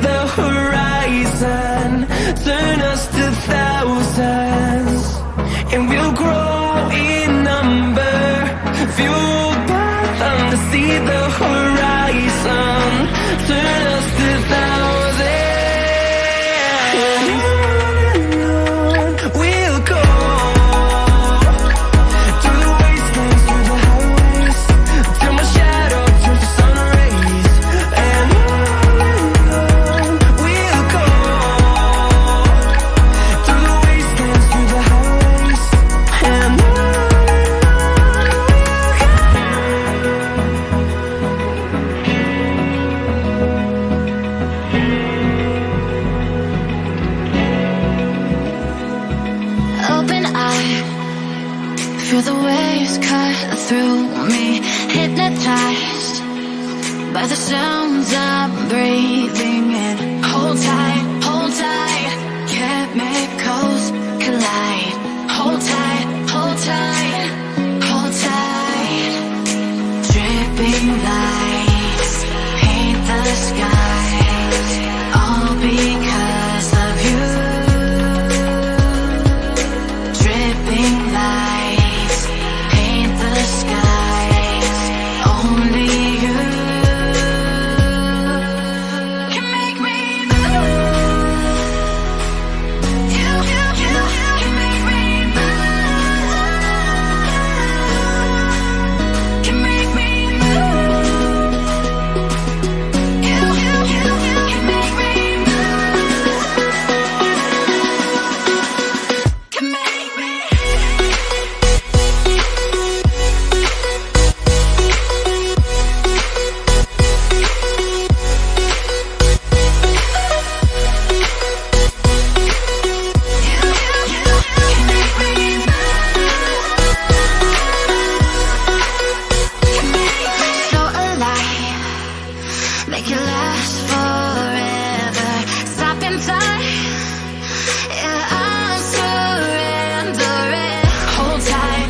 the horizon, turn us to thousands, and we'll grow in number, fueled by them to see the horizon, turn us to thousands. And on we'll go, through the wastelands, through the highways, till my shadow turns to sun rays. And on we'll go, through the wastelands, through the highways, and on. Open eye, feel the waves cut through me, hypnotized by the sounds I'm breathing in. Hold tight, chemicals collide. Hold tight, hold tight, hold tight. Dripping lights paint the skies, all because of you. Dripping lights paint the skies, only you can make me move. You can make me move. Can make me move. You can make me move. Can make me. So alive, make it last forever. Stop in time, yeah, I'm surrendering. Hold tight,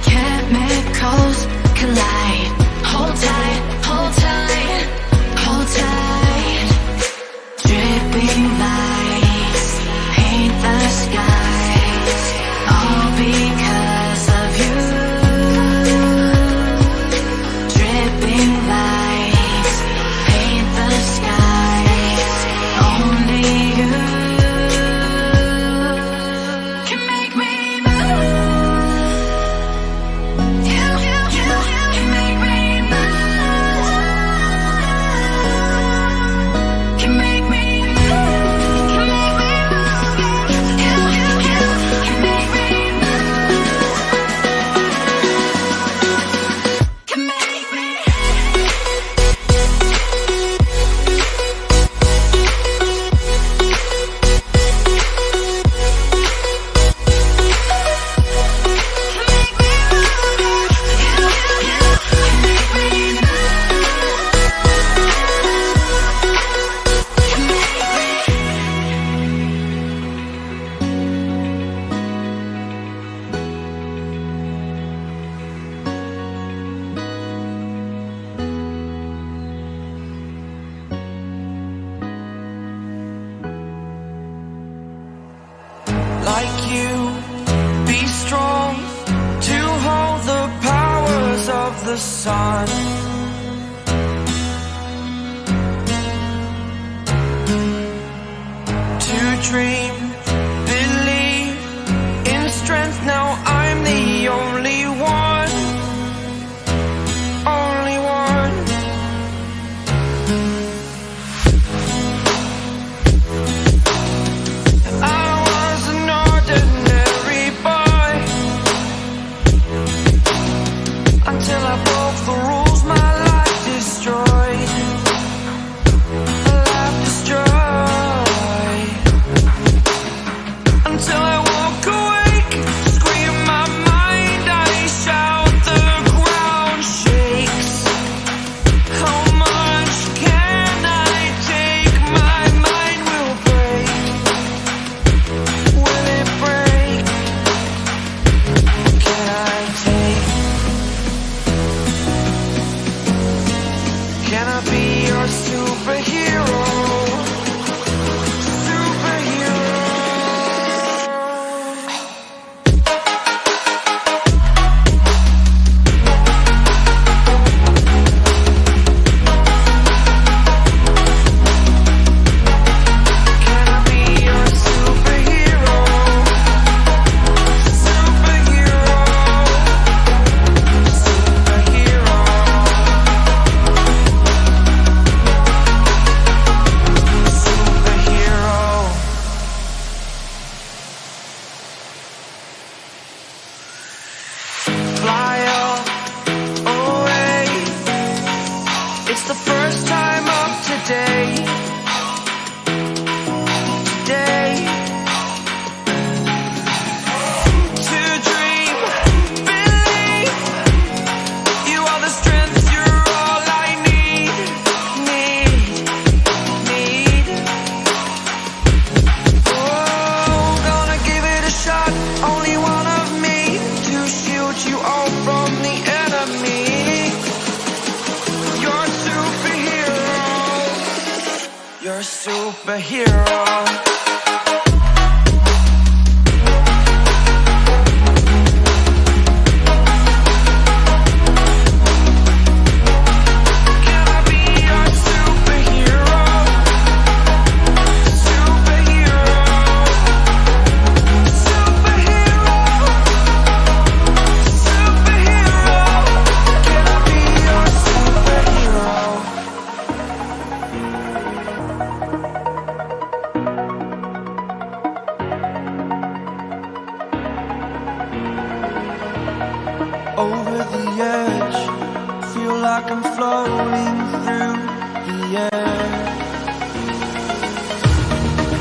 chemicals collide. Hold tight, hold tight. Dripping lights paint the skies, all because of you. Dripping lights paint the skies, only you can make me move. You can make me move. Can make me move. Can make me move. You can make me move. Can make me. Like you, be strong to hold the powers of the sun. To dream, believe in strength. Now I'm the only one, only one. I was an ordinary boy until I broke the rules. My life destroyed, life destroyed. Until I walk awake, scream my mind, I shout, the ground shakes. How much can I take? My mind will break. Will it break? Can I take? Can I be your superhero? a superhero. Over the edge, feel like I'm floating through the air.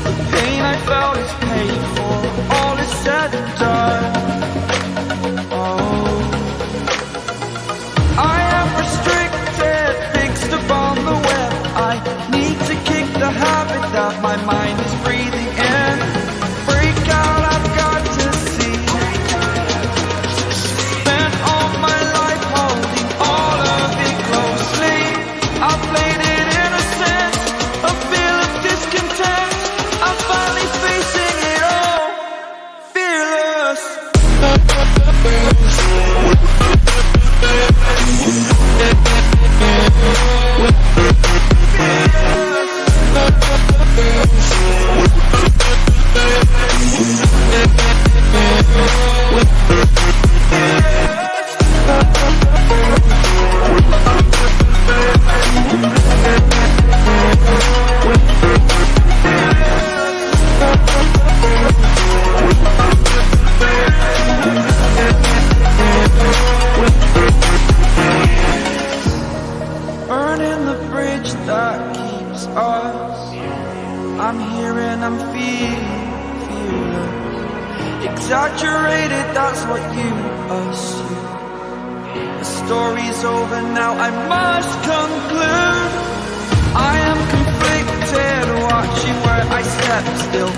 The pain I felt is paid for, all is said and done. Oh, I am restricted, fixed upon the web. I need to kick the habit that my mind is breathing in. Break out, I've got to see. I've played it innocent, a feel of discontent. I'm finally facing it all, fearless. Burning the bridge that keeps us. I'm here and I'm feeling exaggerated, that's what you assume. The story's over now, I must conclude. I am conflicted, watching where I step still.